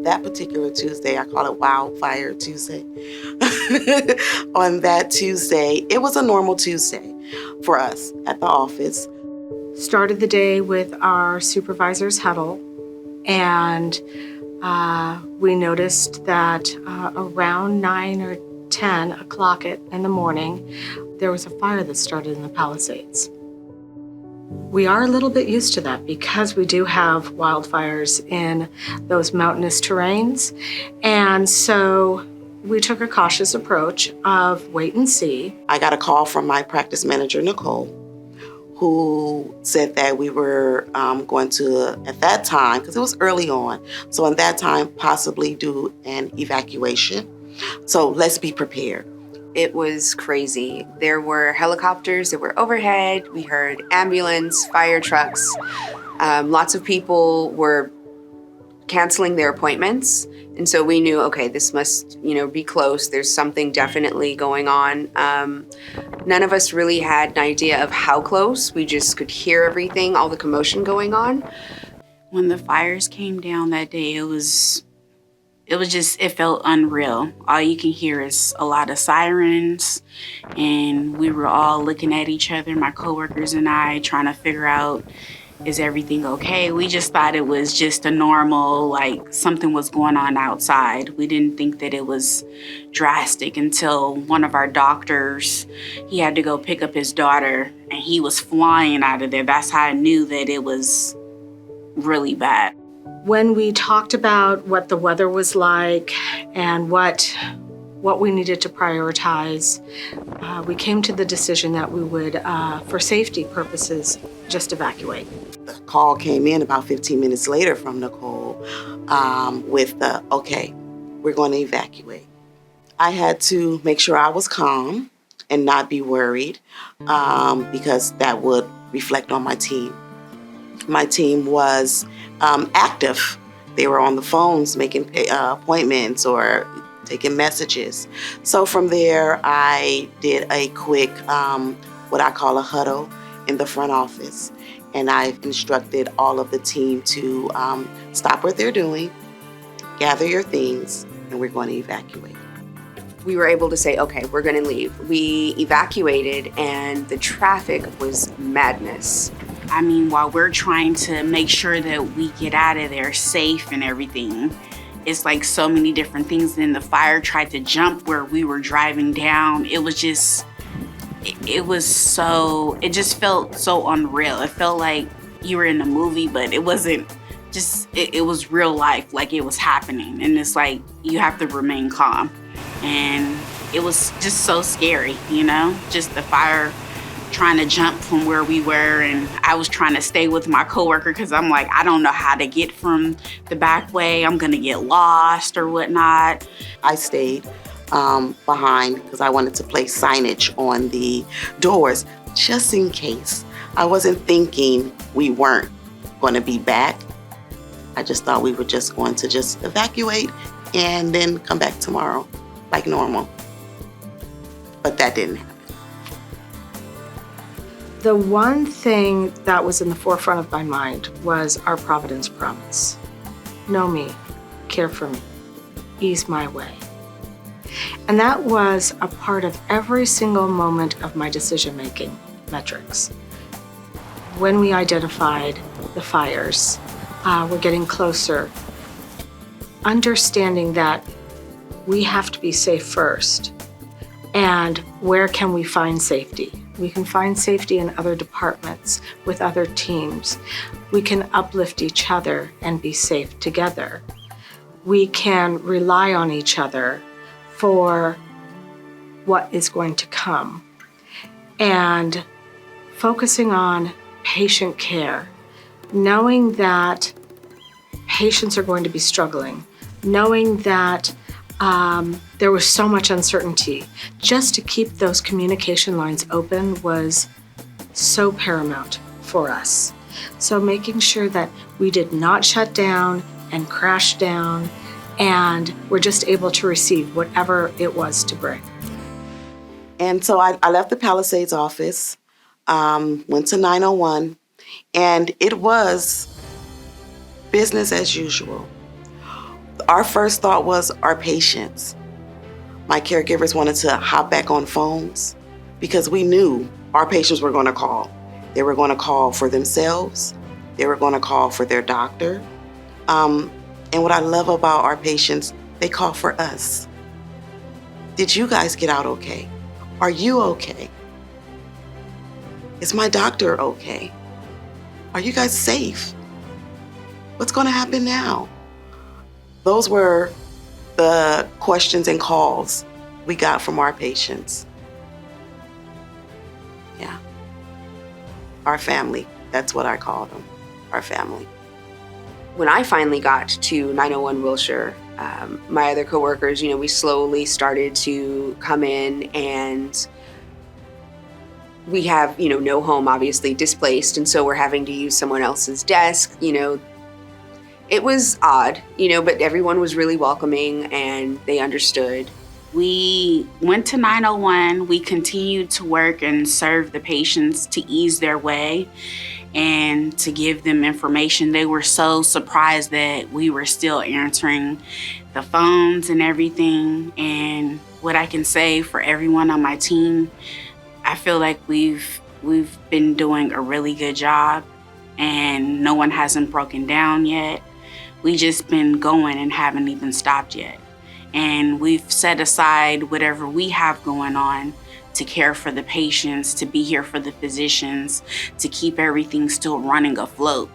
That particular Tuesday, I call it Wildfire Tuesday. On that Tuesday, it was a normal Tuesday for us at the office. Started the day with our supervisor's huddle, and we noticed that around 9 or 10 o'clock in the morning, there was a fire that started in the Palisades. We are a little bit used to that because we do have wildfires in those mountainous terrains. And so we took a cautious approach of wait and see. I got a call from my practice manager, Nicole, who said that we were going to, at that time, because it was early on, so at that time, possibly do an evacuation. So let's be prepared. It was crazy. There were helicopters that were overhead. We heard ambulance, fire trucks. Lots of people were canceling their appointments. And so we knew, okay, this must, be close. There's something definitely going on. None of us really had an idea of how close. We just could hear everything, all the commotion going on. When the fires came down that day, it felt unreal. All you can hear is a lot of sirens, and we were all looking at each other, my coworkers and I, trying to figure out, is everything okay? We just thought it was just a normal, something was going on outside. We didn't think that it was drastic until one of our doctors, he had to go pick up his daughter, and he was flying out of there. That's how I knew that it was really bad. When we talked about what the weather was like and what we needed to prioritize, we came to the decision that we would, for safety purposes, just evacuate. The call came in about 15 minutes later from Nicole with the, okay, we're going to evacuate. I had to make sure I was calm and not be worried because that would reflect on my team. My team was active. They were on the phones making appointments or taking messages. So from there, I did a quick, what I call a huddle in the front office. And I instructed all of the team to stop what they're doing, gather your things, and we're going to evacuate. We were able to say, okay, we're going to leave. We evacuated, and the traffic was madness. I mean, while we're trying to make sure that we get out of there safe and everything, it's like so many different things. And the fire tried to jump where we were driving down. It was just, it just felt so unreal. It felt like you were in a movie, but it wasn't just, it was real life, like it was happening. And it's like, you have to remain calm. And it was just so scary, just the fire trying to jump from where we were, and I was trying to stay with my coworker because I'm like, I don't know how to get from the back way. I'm gonna get lost or whatnot. I stayed behind because I wanted to place signage on the doors just in case. I wasn't thinking we weren't going to be back. I just thought we were just going to just evacuate and then come back tomorrow like normal. But that didn't happen. The one thing that was in the forefront of my mind was our Providence promise. Know me, care for me, ease my way. And that was a part of every single moment of my decision-making metrics. When we identified the fires, we're getting closer, understanding that we have to be safe first. And where can we find safety? We can find safety in other departments, with other teams. We can uplift each other and be safe together. We can rely on each other for what is going to come. And focusing on patient care, knowing that patients are going to be struggling, knowing that there was so much uncertainty. Just to keep those communication lines open was so paramount for us. So making sure that we did not shut down and crash down, and we're just able to receive whatever it was to bring. And so I left the Palisades office, went to 901, and it was business as usual. Our first thought was our patients. My caregivers wanted to hop back on phones because we knew our patients were going to call. They were going to call for themselves. They were going to call for their doctor. And what I love about our patients, they call for us. Did you guys get out okay? Are you okay? Is my doctor okay? Are you guys safe? What's going to happen now? Those were the questions and calls we got from our patients. Yeah. Our family. That's what I call them. Our family. When I finally got to 901 Wilshire, my other coworkers, we slowly started to come in, and we have, no home, obviously displaced. And so we're having to use someone else's desk. It was odd, but everyone was really welcoming and they understood. We went to 901. We continued to work and serve the patients to ease their way and to give them information. They were so surprised that we were still answering the phones and everything. And what I can say for everyone on my team, I feel like we've been doing a really good job, and no one hasn't broken down yet. We just been going and haven't even stopped yet. And we've set aside whatever we have going on to care for the patients, to be here for the physicians, to keep everything still running afloat,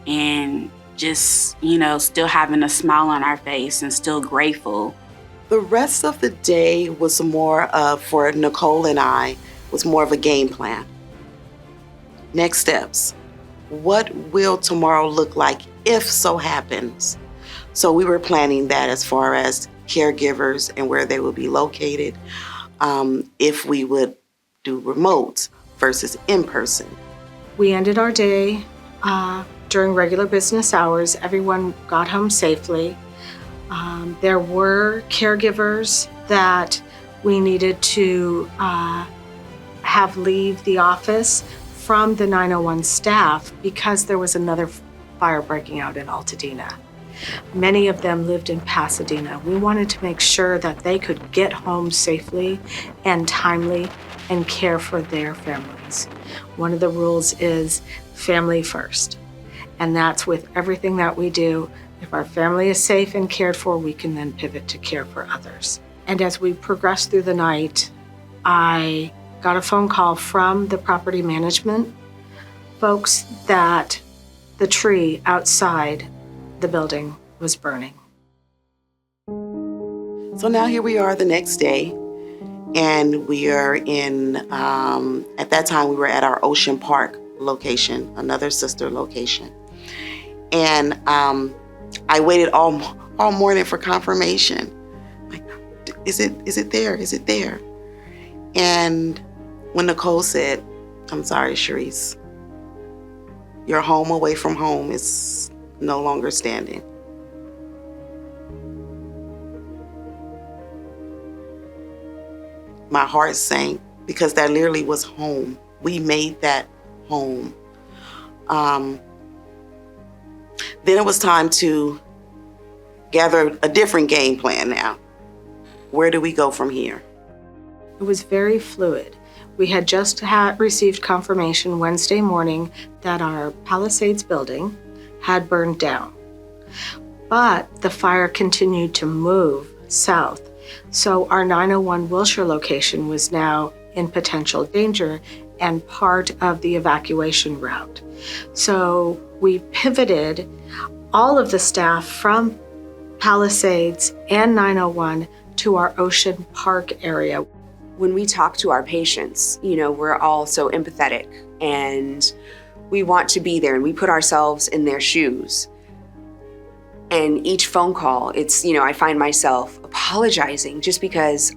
and just, still having a smile on our face and still grateful. The rest of the day was more of, for Nicole and I, was more of a game plan. Next steps. What will tomorrow look like if so happens? So we were planning that as far as caregivers and where they would be located, if we would do remote versus in person. We ended our day during regular business hours. Everyone got home safely. There were caregivers that we needed to have leave the office from the 901 staff because there was another fire breaking out in Altadena. Many of them lived in Pasadena. We wanted to make sure that they could get home safely and timely and care for their families. One of the rules is family first, and that's with everything that we do. If our family is safe and cared for, we can then pivot to care for others. And as we progressed through the night, I got a phone call from the property management folks that the tree outside the building was burning. So now here we are the next day, and we are in, at that time we were at our Ocean Park location, another sister location. And I waited all morning for confirmation. Like, is it there? Is it there? And when Nicole said, "I'm sorry, Sharice, your home away from home is no longer standing." My heart sank because that literally was home. We made that home. Then it was time to gather a different game plan now. Where do we go from here? It was very fluid. We had just received confirmation Wednesday morning that our Palisades building had burned down. But the fire continued to move south. So our 901 Wilshire location was now in potential danger and part of the evacuation route. So we pivoted all of the staff from Palisades and 901 to our Ocean Park area. When we talk to our patients, we're all so empathetic and we want to be there and we put ourselves in their shoes. And each phone call, it's, I find myself apologizing just because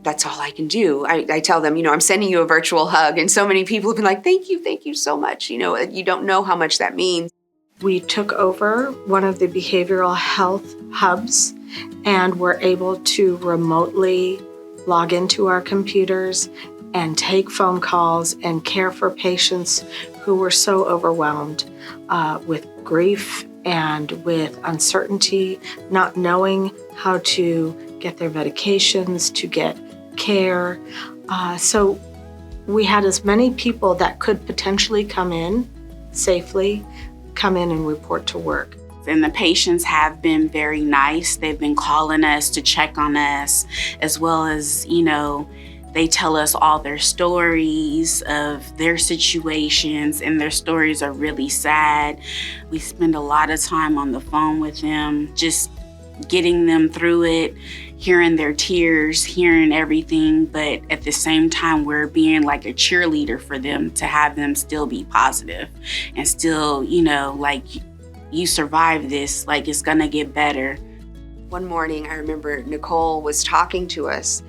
that's all I can do. I tell them, I'm sending you a virtual hug, and so many people have been like, thank you so much. You don't know how much that means. We took over one of the behavioral health hubs and were able to remotely log into our computers and take phone calls and care for patients who were so overwhelmed with grief and with uncertainty, not knowing how to get their medications, to get care. So we had as many people that could potentially come in safely, come in and report to work. And the patients have been very nice. They've been calling us to check on us, as well as, they tell us all their stories of their situations, and their stories are really sad. We spend a lot of time on the phone with them, just getting them through it, hearing their tears, hearing everything. But at the same time, we're being like a cheerleader for them, to have them still be positive and still, like, you survived this, like it's gonna get better. One morning, I remember Nicole was talking to us,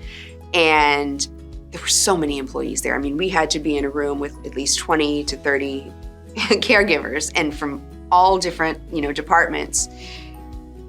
and there were so many employees there. I mean, we had to be in a room with at least 20 to 30 caregivers, and from all different, departments.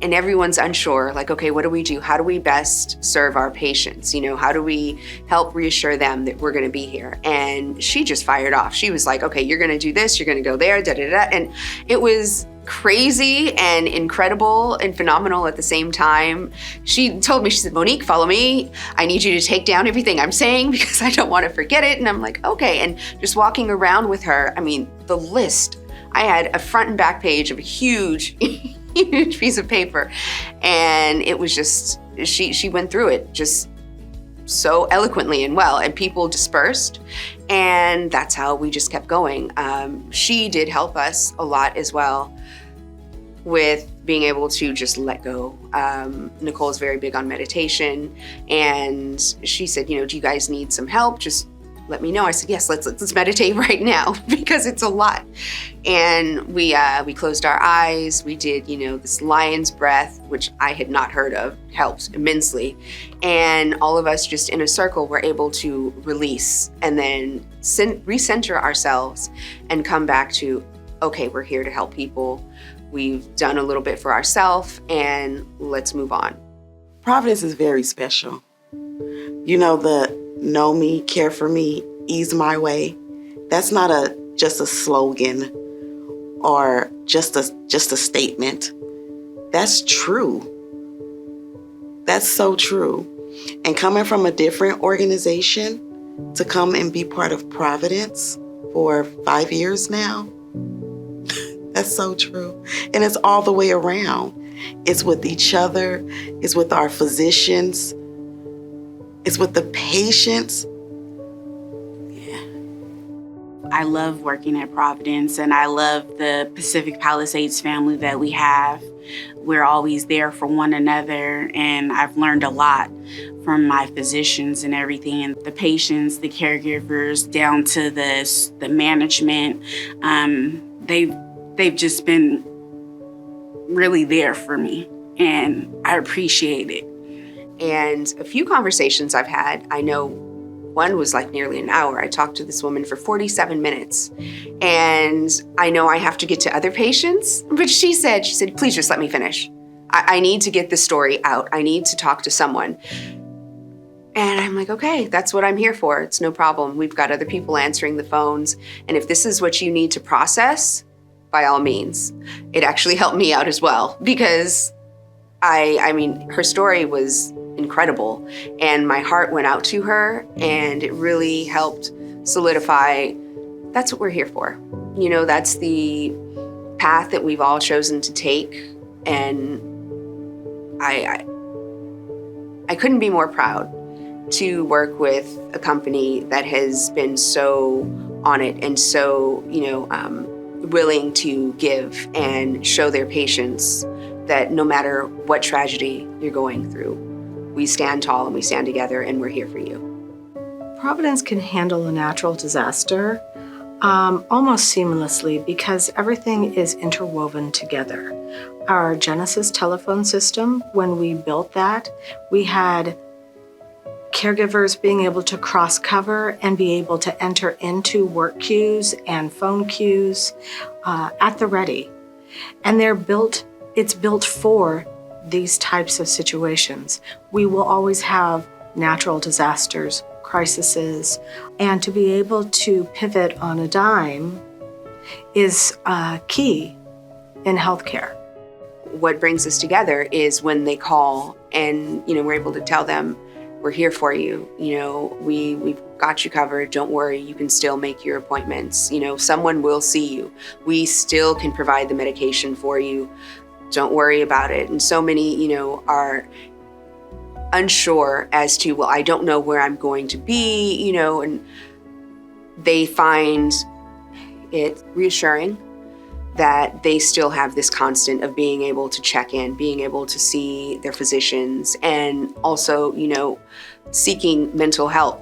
And everyone's unsure, like, okay, what do we do? How do we best serve our patients? How do we help reassure them that we're gonna be here? And she just fired off. She was like, okay, you're gonna do this, you're gonna go there, da da da. And it was crazy and incredible and phenomenal at the same time. She told me, she said, Monique, follow me. I need you to take down everything I'm saying because I don't want to forget it. And I'm like, okay. And just walking around with her, I mean, the list, I had a front and back page of a huge, huge piece of paper. And it was just, she went through it just so eloquently and well, and people dispersed, and that's how we just kept going. She did help us a lot as well with being able to just let go. Nicole is very big on meditation, and she said, do you guys need some help? Just let me know. I said, yes, let's meditate right now because it's a lot. And we closed our eyes. We did, this lion's breath, which I had not heard of, helps immensely. And all of us just in a circle were able to release and then recenter ourselves and come back to, okay, we're here to help people. We've done a little bit for ourselves, and let's move on. Providence is very special. The know me, care for me, ease my way. That's not just a slogan or just a statement. That's true. That's so true. And coming from a different organization to come and be part of Providence for 5 years now, that's so true. And it's all the way around. It's with each other. It's with our physicians. It's with the patients. Yeah. I love working at Providence, and I love the Pacific Palisades family that we have. We're always there for one another, and I've learned a lot from my physicians and everything, and the patients, the caregivers, down to the management. They've just been really there for me, and I appreciate it. And a few conversations I've had, I know one was like nearly an hour. I talked to this woman for 47 minutes, and I know I have to get to other patients, but she said, please just let me finish. I need to get this story out. I need to talk to someone. And I'm like, okay, that's what I'm here for. It's no problem. We've got other people answering the phones. And if this is what you need to process, by all means. It actually helped me out as well, because I mean, her story was incredible, and my heart went out to her, and it really helped solidify that's what we're here for. That's the path that we've all chosen to take, and I couldn't be more proud to work with a company that has been so on it and so, willing to give and show their patients that no matter what tragedy you're going through, we stand tall and we stand together, and we're here for you. Providence can handle a natural disaster almost seamlessly because everything is interwoven together. Our Genesis telephone system, when we built that, we had caregivers being able to cross cover and be able to enter into work queues and phone queues at the ready. And it's built for these types of situations. We will always have natural disasters, crises, and to be able to pivot on a dime is key in healthcare. What brings us together is when they call and, we're able to tell them, we're here for you. We've got you covered. Don't worry. You can still make your appointments. Someone will see you. We still can provide the medication for you. Don't worry about it. And so many, are unsure as to, well, I don't know where I'm going to be, and they find it reassuring that they still have this constant of being able to check in, being able to see their physicians, and also, seeking mental health.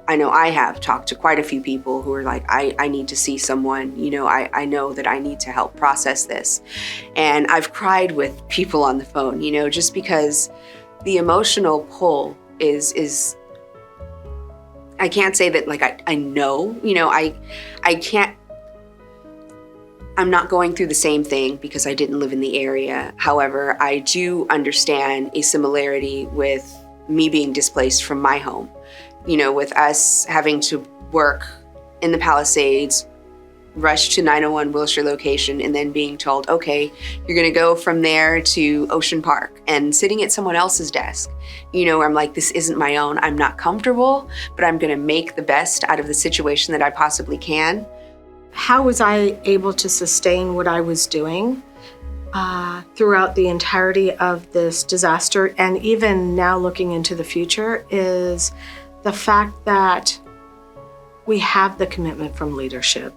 I have talked to quite a few people who are like, I need to see someone, I know that I need to help process this. And I've cried with people on the phone, just because the emotional pull is I can't say that I know, I can't, I'm not going through the same thing because I didn't live in the area. However, I do understand a similarity with me being displaced from my home. With us having to work in the Palisades, rush to 901 Wilshire location, and then being told, okay, you're gonna go from there to Ocean Park, and sitting at someone else's desk. I'm like, this isn't my own. I'm not comfortable, but I'm gonna make the best out of the situation that I possibly can. How was I able to sustain what I was doing throughout the entirety of this disaster, and even now looking into the future, is the fact that we have the commitment from leadership.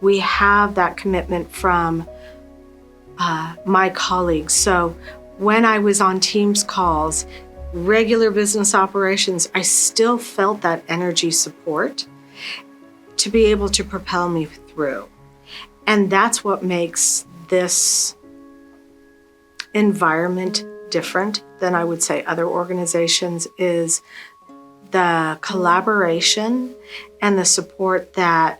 We have that commitment from my colleagues. So when I was on Teams calls, regular business operations, I still felt that energy support to be able to propel me through. And that's what makes this environment different than I would say other organizations, is the collaboration and the support that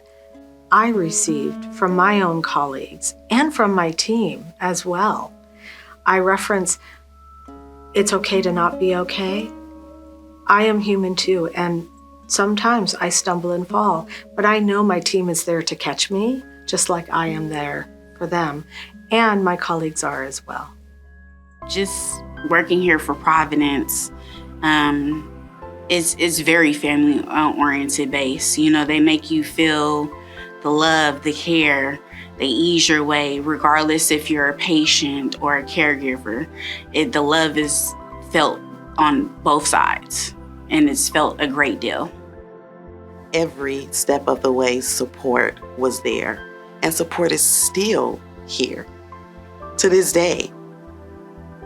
I received from my own colleagues and from my team as well. I reference, it's okay to not be okay. I am human too, and sometimes I stumble and fall, but I know my team is there to catch me, just like I am there for them, and my colleagues are as well. Just working here for Providence is very family-oriented based. They make you feel the love, the care. They ease your way, regardless if you're a patient or a caregiver. The love is felt on both sides, and it's felt a great deal. Every step of the way, support was there, and support is still here to this day.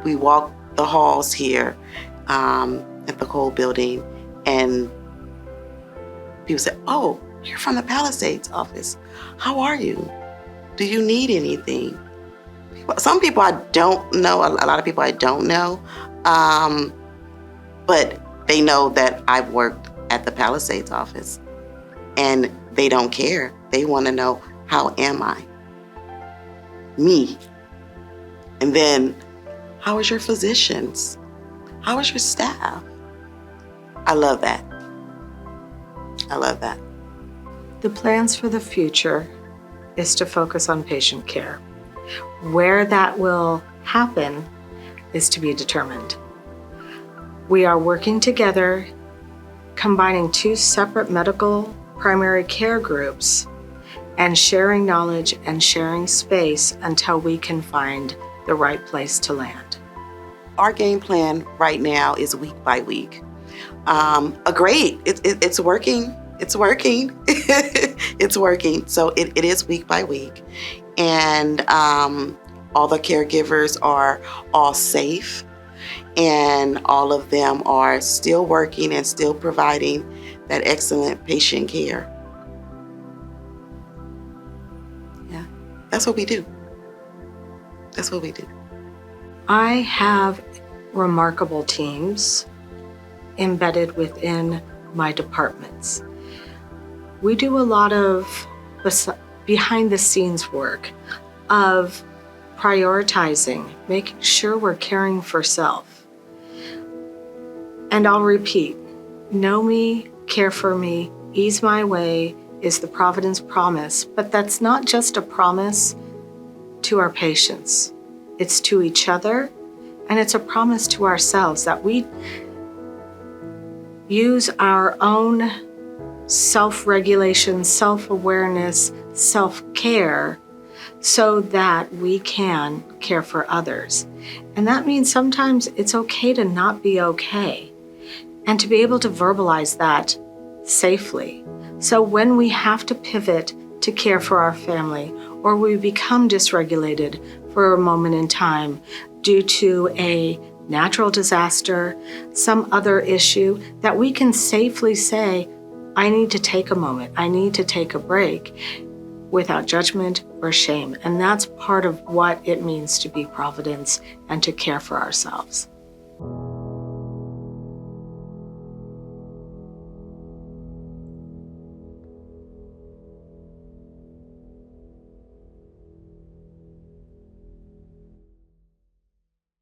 We walk the halls here at the Cole building, and people say, oh, you're from the Palisades office. How are you? Do you need anything? Some people I don't know, a lot of people I don't know, but they know that I've worked at the Palisades office, and they don't care. They want to know, how am I? Me. And then, how is your physicians? How is your staff? I love that. I love that. The plans for the future is to focus on patient care. Where that will happen is to be determined. We are working together, combining two separate medical primary care groups and sharing knowledge and sharing space until we can find the right place to land. Our game plan right now is week by week. Great, it's working. It's working. It's working. So it is week by week. And all the caregivers are all safe, and all of them are still working and still providing that excellent patient care. Yeah, that's what we do. That's what we do. I have remarkable teams embedded within my departments. We do a lot of behind the scenes work of prioritizing, making sure we're caring for self. And I'll repeat, know me, care for me, ease my way, is the Providence promise, but that's not just a promise to our patients. It's to each other, and it's a promise to ourselves that we use our own self-regulation, self-awareness, self-care so that we can care for others. And that means sometimes it's okay to not be okay, and to be able to verbalize that safely. So when we have to pivot to care for our family, or we become dysregulated for a moment in time due to a natural disaster, some other issue, that we can safely say, I need to take a moment, I need to take a break, without judgment or shame. And that's part of what it means to be Providence and to care for ourselves.